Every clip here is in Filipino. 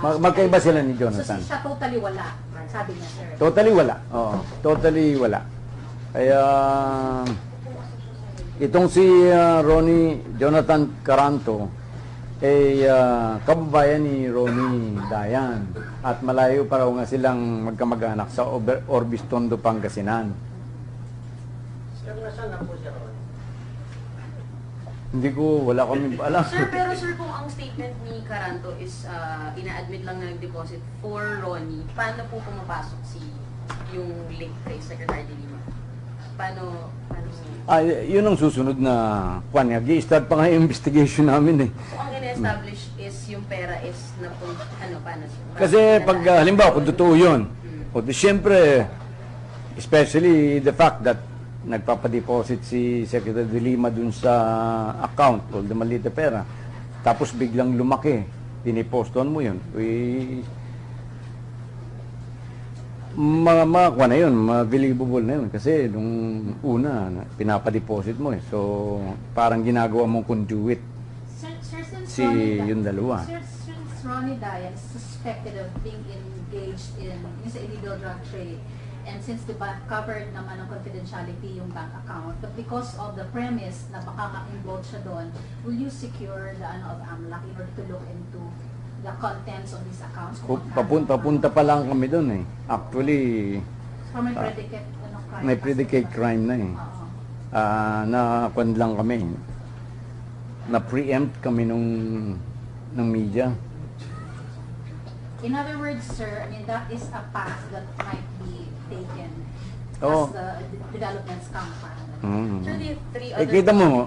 Magkaiba sila ni So Jonathan. siya totally wala, sabi niya, sir. Totally wala. Oo, totally wala. Kaya itong si Ronnie Jonathan Caranto kababayan ni Ronnie Dayan at malayo pa raw nga silang magkamag-anak sa Orbis Tondo, Pangasinan. Sir, nasaan na po siya ron? Hindi ko, wala kami alam. Sir, pero sir, kung ang statement ni Caranto is ina-admit lang na nag-deposit for Ronnie, paano po pumapasok yung link kay Secretary de Lima? Paano Yun ang susunod na kwan. Nag-i-start pa nga yung investigation namin eh. So, ang ina-establish is yung pera is paano? Kasi pag halimbawa kung totoo yun, o di syempre, especially the fact that nagpapadeposit si Secretary de Lima dun sa account, o the maliit na pera, tapos biglang lumaki, piniposton mo yun, makakuha na yun, believable na yun. Kasi nung una, pinapadeposit mo eh. So, parang ginagawa mong conduit Sir, si yung dalawa. Since Ronnie Dayan is suspected of being engaged in sa illegal drug trade, and since diba covered naman ng confidentiality yung bank account, but because of the premise na baka ma-involve siya doon, will you secure the of AMLAC in order to look into the contents of these accounts? Papunta pa lang kami doon eh. Actually, So may predicate, crime? may predicate crime na eh. Oo. Na-kwan lang kami. Na-preempt kami ng media. In other words, sir, I mean, that is a path that might be taken Oo. as the developments come pa. Sir, the three other... Kita mo,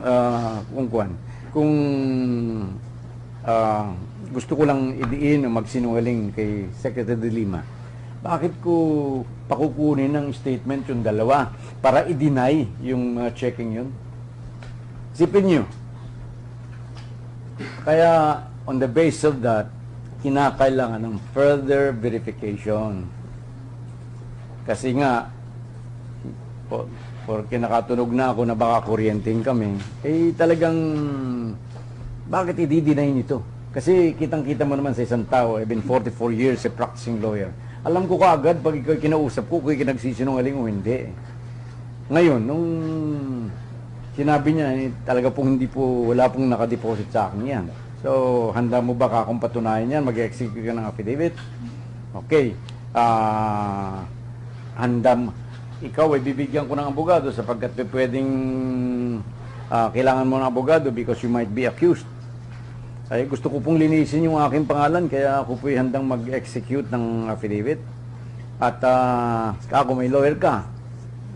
kung gusto ko lang idiin o magsinungaling kay Secretary de Lima, bakit ko pakukunin ng statement yung dalawa para i-deny yung checking yun? Isipin nyo. Kaya, on the basis of that, kinakailangan ng further verification. Kasi nga, porque nakatunog na ako na baka kuryenteng kami, talagang, bakit i-deny nito? Kasi kitang-kita mo naman sa isang tao, I've been 44 years a practicing lawyer. Alam ko kaagad pag ikaw kinausap ko, kung kinagsisinungaling o hindi. Ngayon, nung sinabi niya, talaga pong wala pong nakadeposit sa akin yan. So, handa mo ba kung patunayan yan? Mag-execute ka ng affidavit? Okay. Ikaw ay bibigyan ko ng abogado sapagkat pwedeng kailangan mo ng abogado because you might be accused. Ay, gusto ko pong linisin yung aking pangalan kaya ako po'y handang mag-execute ng affidavit. At ako may lawyer ka.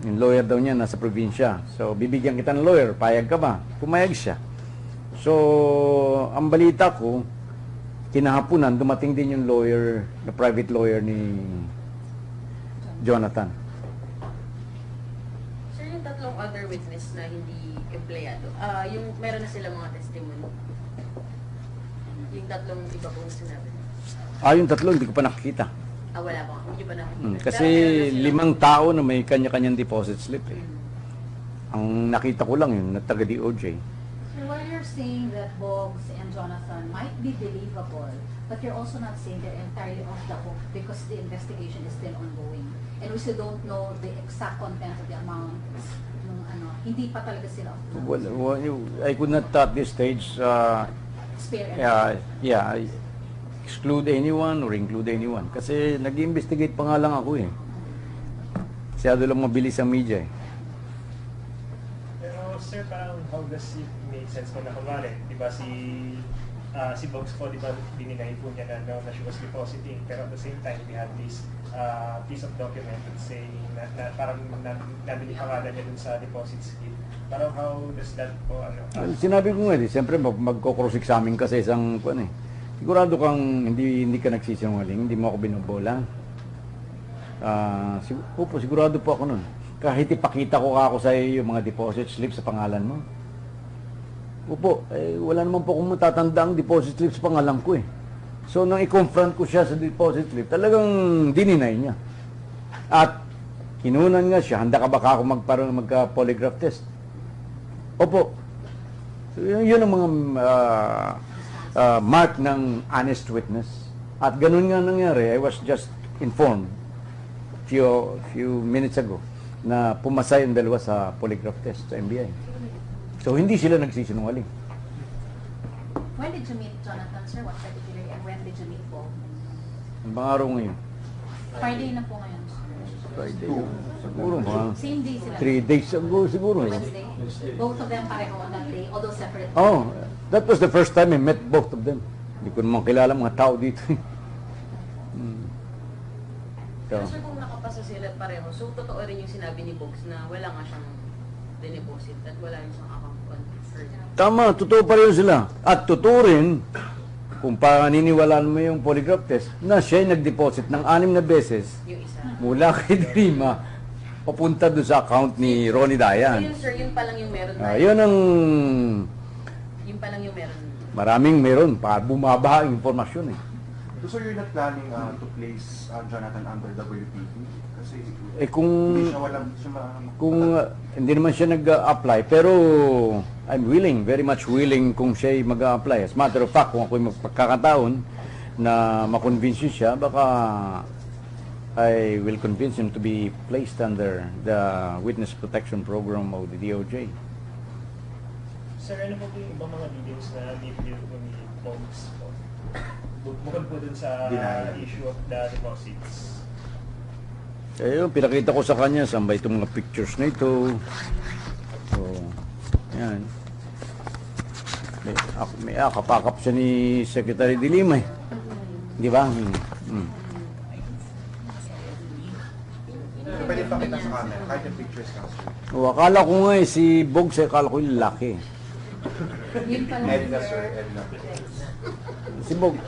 Yung lawyer daw niya nasa probinsya. So, bibigyan kita ng lawyer. Payag ka ba? Pumayag siya. So, ang balita ko, kinahapunan, dumating din yung lawyer, the private lawyer ni Jonathan. Sir, yung tatlong other witness na hindi empleyado, yung meron na sila mga testimony. Yung tatlong iba pong sinabi. Yung tatlo, hindi ko pa nakikita. Wala po. Hindi pa nakikita. Kasi 5 tao na may kanya-kanyang deposit slip eh. Ang nakita ko lang yun, na taga DOJ. So while you're saying that Boggs and Jonathan might be believable, but you're also not saying they're entirely off the hook because the investigation is still ongoing. And we still don't know the exact content of the amount. Hindi pa talaga sila off the hook. Well, I could not at this stage exclude anyone or include anyone. Kasi nag-investigate pa nga lang ako eh. Masyado lang mabilis ang media eh. Pero sir, parang how does it make sense kung nakamari? Diba si Boggs po, diba dininay po niya na she was depositing, pero at the same time, we had this piece of document that saying na parang nabili pangalan niya dun sa deposit slip. Parang how does that po, Well, sinabi ko nga siyempre magko-cross-examine ka sa isang sigurado kang hindi ka nagsisinungaling, hindi mo ako binobola. Sigurado po ako nun. Kahit ipakita ko ako sa iyo yung mga deposit slip sa pangalan mo. Wala naman po akong matatanda ang deposit slip sa pangalan ko eh. So, nang i-confront ko siya sa deposit slip, talagang dininay niya. At kinunan nga siya, handa ka ba ako magka-polygraph test? Opo. So, yun ang mga mark ng honest witness. At ganun nga nangyari, I was just informed few minutes ago na pumasa yung dalawa sa polygraph test sa NBI. So, hindi sila nagsisinungaling. When did you meet Jonathan, sir? What particularly, and when did you meet Paul? Ang mga araw ngayon, Friday na po ngayon, sir. Friday, siguro mga Same day sila. 3 days ago siguro. Wednesday. Both of them pareho on that day, although separate. Oh, that was the first time I met both of them. Hindi ko naman kilala mga tao dito. Pero sir, kung nakapasa sila pareho, so totoo rin yung sinabi ni Bogs na wala nga siyang dineposit at wala rin siyang account on first. Tama, totoo pa rin sila. At totoo rin, kung paniniwalaan mo yung polygraph test, na siya'y nag-deposit ng 6 na beses Yung isa. mula kay Drima papunta doon sa account ni Ronnie So Dayan. yun sir, yun pa lang yung meron tayo. Yun ang Yun pa lang yung meron. maraming meron pa bumaba ang informasyon eh. So you're not planning to place Jonathan under WPP? Kasi Kung hindi siya walang... hindi naman siya nag-apply, pero I'm willing, very much willing kung siya mag-apply. As a matter of fact, kung ako'y magpagkakataon na makonvince siya, baka I will convince him to be placed under the Witness Protection Program of the DOJ. Sir, ano po yung ibang mga details na detail po ni Bogs po? Bukod po dun sa Denial. issue of the deposits. Yun, pinakita ko sa kanya, saan ba itong mga pictures na ito. So, yan. May akap-akap siya ni Secretary de Lima eh. Di ba? Pwede pakita sa camera, kahit yung pictures lang. O, akala ko nga eh, si Bogs, akala ko yung lalaki. Yun pa lang, Edna, sir. Edna. Si Bogs,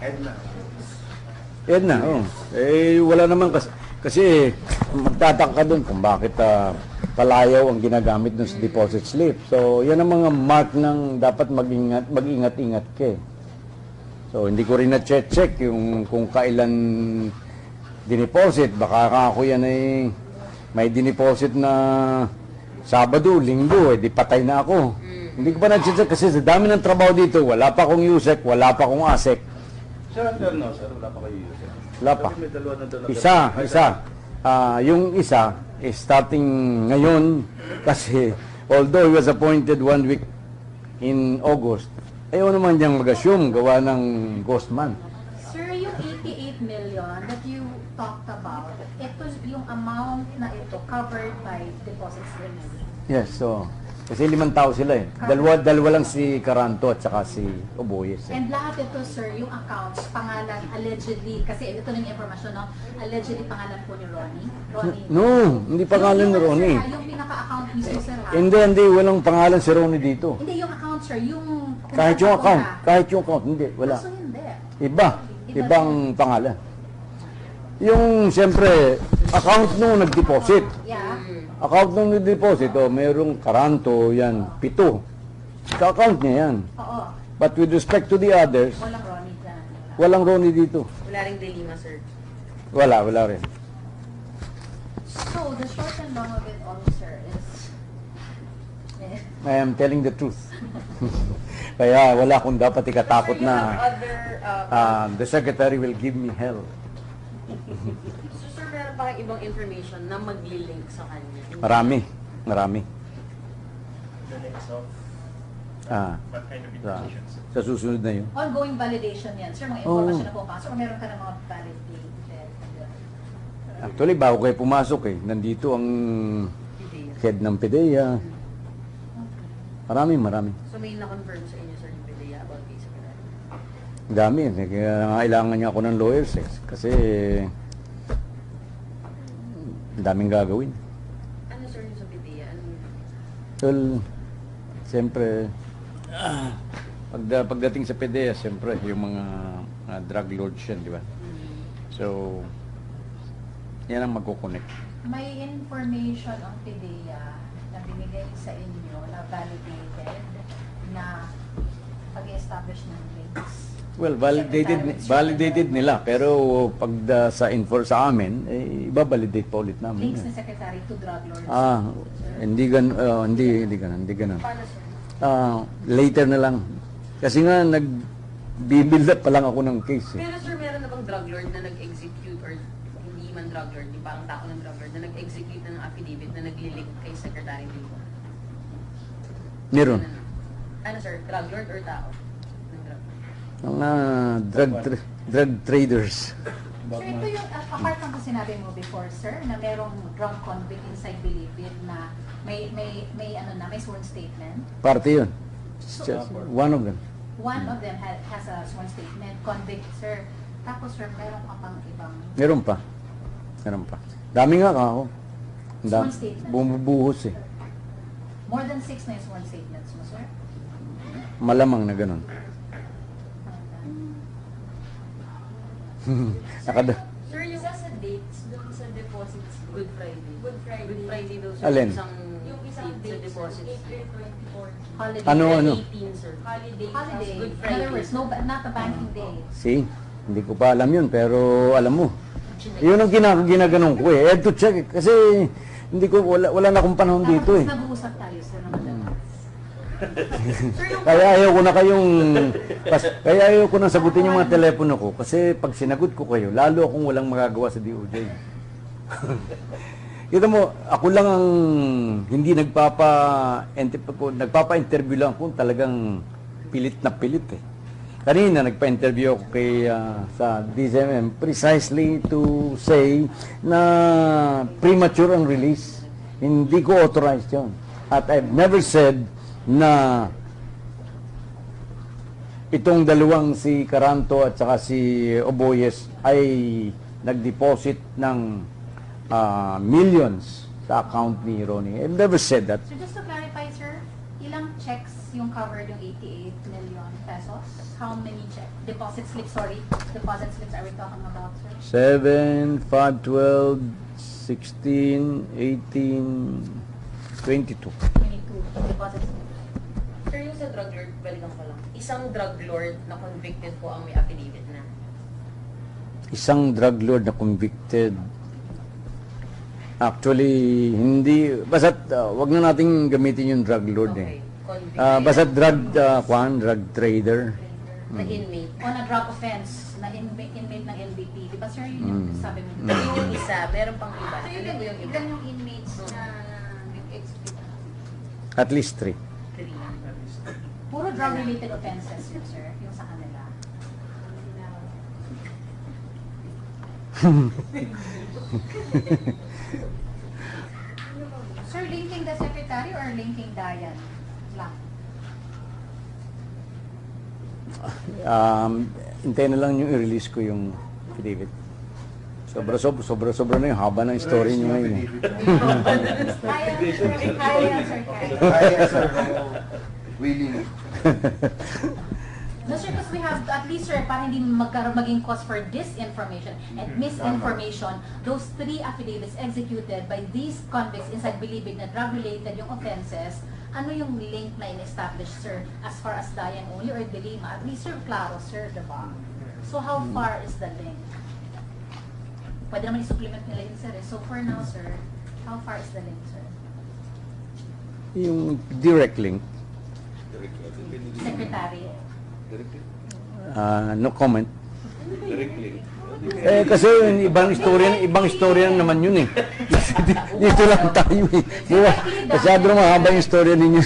Edna. Edna, oh. Wala naman kasi magtataka ka doon kung bakit palayaw ang ginagamit doon sa deposit slip. So, yan ang mga mark ng dapat mag-ingat-ingat ka. So, hindi ko rin na-check yung kung kailan dineposit. Baka ako yan ay may dineposit na Sabado, Linggo, di patay na ako. Hindi ko pa na-check kasi sa dami ng trabaho dito, wala pa akong USEC, wala pa akong ASEC. Sir, no, sir, wala pa kayo yun. Wala pa. May dalawa na doon. Isa. Yung isa is starting ngayon kasi although he was appointed 1 week in August, ayaw naman niyang mag-assume gawa ng ghost man. Sir, yung 88 million that you talked about, ito yung amount na ito covered by deposit slips. Yes, so kasi 5 tao sila eh. Dalawa lang si Caranto at saka si Oboyes. Eh. And lahat ito, sir, yung accounts, pangalan, allegedly, kasi ito na yung informasyon, no? Allegedly pangalan po ni Ronnie. No, hindi pangalan ni Ronnie. Sir, yung pinaka-account mismo, sir, ha? Hindi, walang pangalan si Ronnie dito. Hindi, yung account, sir, yung... Kahit yung account, hindi, wala. So, hindi. Ibang pangalan. Yung, siyempre, account nung nag-deposit. Yeah. Account nung nag-deposit, merong Caranto, yan, 7. Sa account niya yan. Oo. But with respect to the others, Walang Ronnie dyan. walang Ronnie dito. Wala ring Delima, sir. Wala rin. So, the short and long of it all, sir, is... I am telling the truth. Kaya wala akong dapat ikatakot Sir, you have na other, the secretary will give me hell. so sir, meron pa kayong ibang information na magli-link sa kanya? Marami. The links of what kind of Sa, information, sir? sa susunod na yun. Ongoing validation yan. Sir, mga information na pumapasok, o meron ka ng mga validated? Actually, bago kayo pumasok nandito ang head ng PDEA. Marami. So may na-confirm sa inyo, sir, yung PDEA about kay Secretary? Ang dami. Kaya kailangan niya ako ng lawyers kasi ang daming gagawin. Ano, sir, yung sa PDEA? Ano yun? Well, siyempre, pagdating sa PDEA, siyempre, yung mga drug lords yan, di ba? So, yan ang magkukonek. May information ang PDEA na binigay sa inyo na validated na pag-establish ng links Well, validated nila, pero pag sa amin, ibabalidate pa ulit namin. Links ni Secretary to drug lords. Hindi ganun. Paano, sir? Later na lang. Kasi nga, nag-build up pa lang ako ng case. Pero sir, meron na bang drug lord na nag-execute or hindi man drug lord, yung parang tao ng drug lord na nag-execute na ng affidavit na nag-link kay Secretary Lima? Meron. Ano sir, drug lord or tao? Ng drug lord? Mga drug traders. Sir, ito yung, apart from kung sinabi mo before, sir, na merong drug convict inside Bilibid na may sworn statement. Parte yun. Just one of them. One of them has a sworn statement, convict, sir. Tapos, sir, meron ka pang ibang Meron pa. Dami nga ako. Sworn statement? Bumubuhos eh. more than 6 na yung sworn statements mo, sir. Malamang na ganun. Nakada. Sir, yung Isa sa dates doon sa deposits. Good Friday. Good Friday. Good Friday daw sir. Alin? Yung isang date date, sa deposits. April 24. Holiday. Ano? 18 sir. Holiday. Holiday. Good In Friday. other words, not a banking day. See? Hindi ko pa alam yun, pero alam mo. Yun ang ginaganon ko eh. I have to check eh. Kasi hindi ko, wala na akong panahon dito eh. Tapos nag-uusap tayo, sir, naman. Sir, yung Kaya ayaw ko na kaya ayaw ko na sagutin yung mga telepono ko. Kasi pag sinagot ko kayo, lalo akong walang magagawa sa DOJ. Kita mo, ako lang ang hindi nagpapa-interview lang kung talagang pilit na pilit eh. Kanina nagpa-interview ako kay sa DZMM precisely to say na premature ang release. Hindi ko authorized yun. At I've never said na itong dalawang si Caranto at saka si Oboyes ay nag-deposit ng millions sa account ni Ronnie. I've never said that. So just to clarify, sir, ilang checks yung covered yung 88 million pesos? How many deposit slips are we talking about, sir? 7, 5, 12, 16, 18, 22. 22 deposit slips. Sir, yung sa drug lord, balikan ko lang. Isang drug lord na convicted po ang may affidavit na. Isang drug lord na convicted. Actually, hindi, basta't wag na nating gamitin yung drug lord eh. Convicted. Basta't drug trader. Na inmate. On a drug offense na inmate ng LBP. Di ba, sir, yun yung sabi mo? Yun yung isa, meron pang iba. So, Ano po yung iba? ilan yung inmates na nag-execute? At least 3. 3. Puro drug-related offenses yun, sir, yung sa kanila. Sir, linking the secretary or linking Dayan lang? Hintayin na lang yung i-release ko yung affidavit. Sobra na yung haba ng story nyo ngayon. eh. Kaya, sir, kaya, sir, kaya. Kaya, sir. Willing. No, sir, because we have, at least, sir, para hindi maging cause for disinformation and misinformation, those 3 affidavits executed by these convicts inside Bilibid na drug-related yung offenses, ano yung link na in-establish, sir, as far as Dayan only or Delima? At least, sir, klaro, sir, diba? So, how far is the link? Pwede naman i-supplement nila yun, sir. So, for now, sir, how far is the link, sir? Yung direct link, Secretary? no comment. Directly. Kasi yung ibang istorya naman yun eh. Dito lang tayo eh. Diba? Masyado mahaba yung istorya ninyo.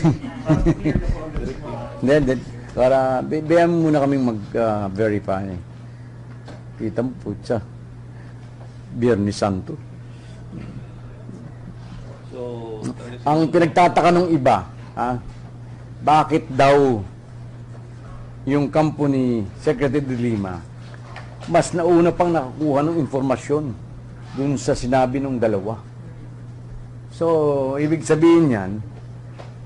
Then, para, bayan muna kaming mag-verify. Kita mo, putsa. Biyernes Santo. So, Ang pinagtataka ng iba, bakit daw yung kampo ni Secretary de Lima mas nauna pang nakakuha ng informasyon dun sa sinabi ng dalawa. So, ibig sabihin yan,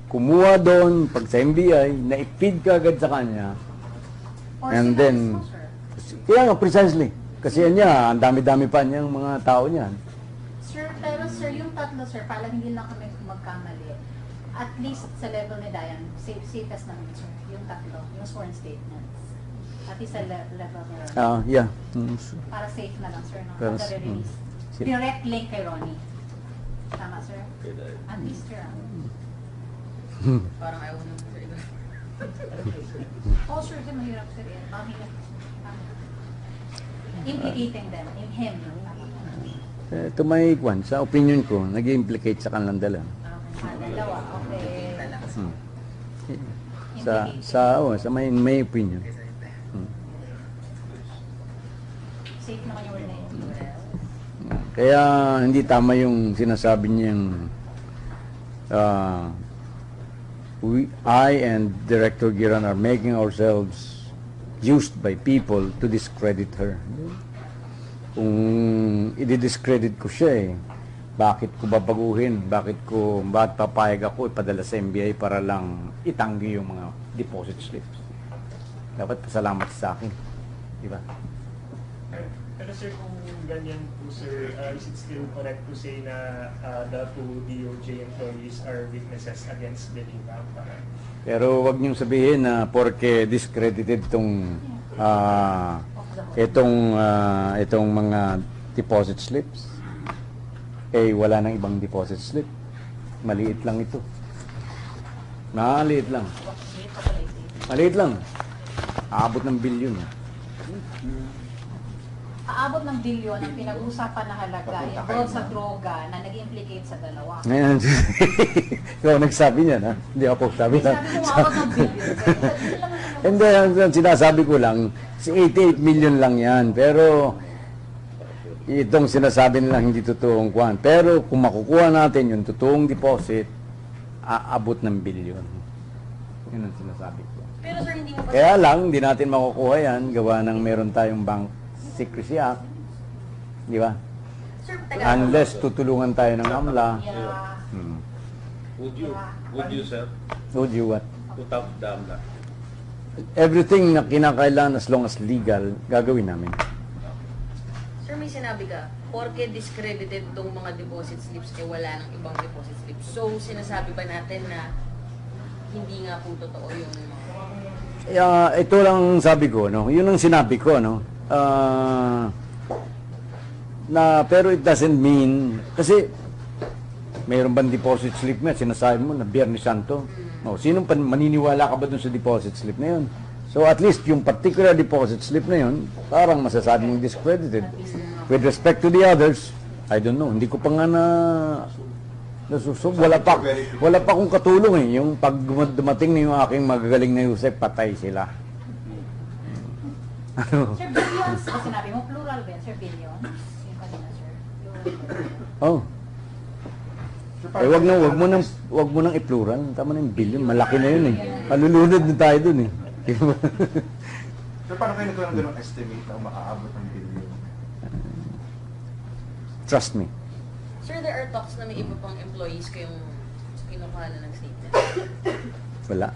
kumuha doon, pag sa NBI, na-feed ka agad sa kanya, Or and sinabi then, mo, sir? kaya nga, precisely. Kasi yan niya, ang dami-dami pa niyang mga tao niyan. Sir, pero sir, yung tatlo, sir, para hindi lang kami magkamali, at least sa level ni Dayan, safest naman, sir, yung tatlo, yung sworn statements. At least a level na. Yeah. Para safe na lang, sir, no? Pero, At the very least. Direct link kay Ronnie. Tama, sir? At least, sir. Parang ayaw naman sa iba. Oh, sure, sir, mahirap, sir. Mahirap. Implicating them, in him. To my kwan, sa opinion ko, nag-implicate sa kanilang dala. Dalawa, okay. Sa may opinion. Safe naman yung word na yun. Kaya hindi tama yung sinasabi niyang I and Director Giran are making ourselves used by people to discredit her. Kung i-discredit ko siya bakit ko babaguhin? Bakit papayag ako ipadala sa NBI para lang itanggi yung mga deposit slips? Dapat pasalamat sa akin. Di ba? Pero sir, kung ganyan po sir, is it still correct to say na the two DOJ employees are witnesses against the Lima? Pero wag niyong sabihin na porke discredited itong mga deposit slips, wala nang ibang deposit slip. Maliit lang ito. Maliit lang. Maliit lang. Aabot ng bilyon. Aabot ng bilyon ang pinag-usapan na halaga involved sa droga na nag-implicate sa dalawa. Ngayon, ikaw nagsabi niyan, ha? Hindi ako sabi na. Sabi mo, aabot ng bilyon. Hindi, ang sinasabi ko lang, si 88 million lang yan. Pero, itong sinasabi nila hindi totoong kwan. Pero, kung makukuha natin yung totoong deposit, aabot ng bilyon. Yun ang sinasabi ko. Pero sir, hindi mo pa... Kaya lang, hindi natin makukuha yan, gawa ng meron tayong Bank Secrecy Act. Di ba? Sir, taga... Unless tutulungan tayo ng AMLA. Yeah. Would you, sir, Would you what? put up the AMLA? Everything na kinakailangan as long as legal, gagawin namin. Sir, may sinabi ka, porke discredited tong mga deposit slips, wala nang ibang deposit slips. So, sinasabi ba natin na hindi nga po totoo yung... Ito lang sabi ko, no? Yun ang sinabi ko, no? Pero it doesn't mean, kasi mayroon bang deposit slip mo, sinasabi mo na Biyernes Santo. Sinong maniniwala ka ba dun sa deposit slip na yun? So at least yung particular deposit slip na yun, parang masasabi mong discredited. With respect to the others, I don't know, hindi ko pa nga nasusog. Wala pa akong katulong Yung pag dumating na yung aking magagaling na Yusek, patay sila. Sir, billions, ba sinabi mo? Plural ba yan, sir? Billions? Yung kanina, sir. Oh. Wag mo nang i-plural. Tama na yung billion. Malaki na yun Malulunod na tayo dun So, paano kayo nagkaroon ng ganong estimate na maaabot ng billion? Trust me. Sir, there are talks na may iba pang employees kayong kinukuha na ng statement. Wala.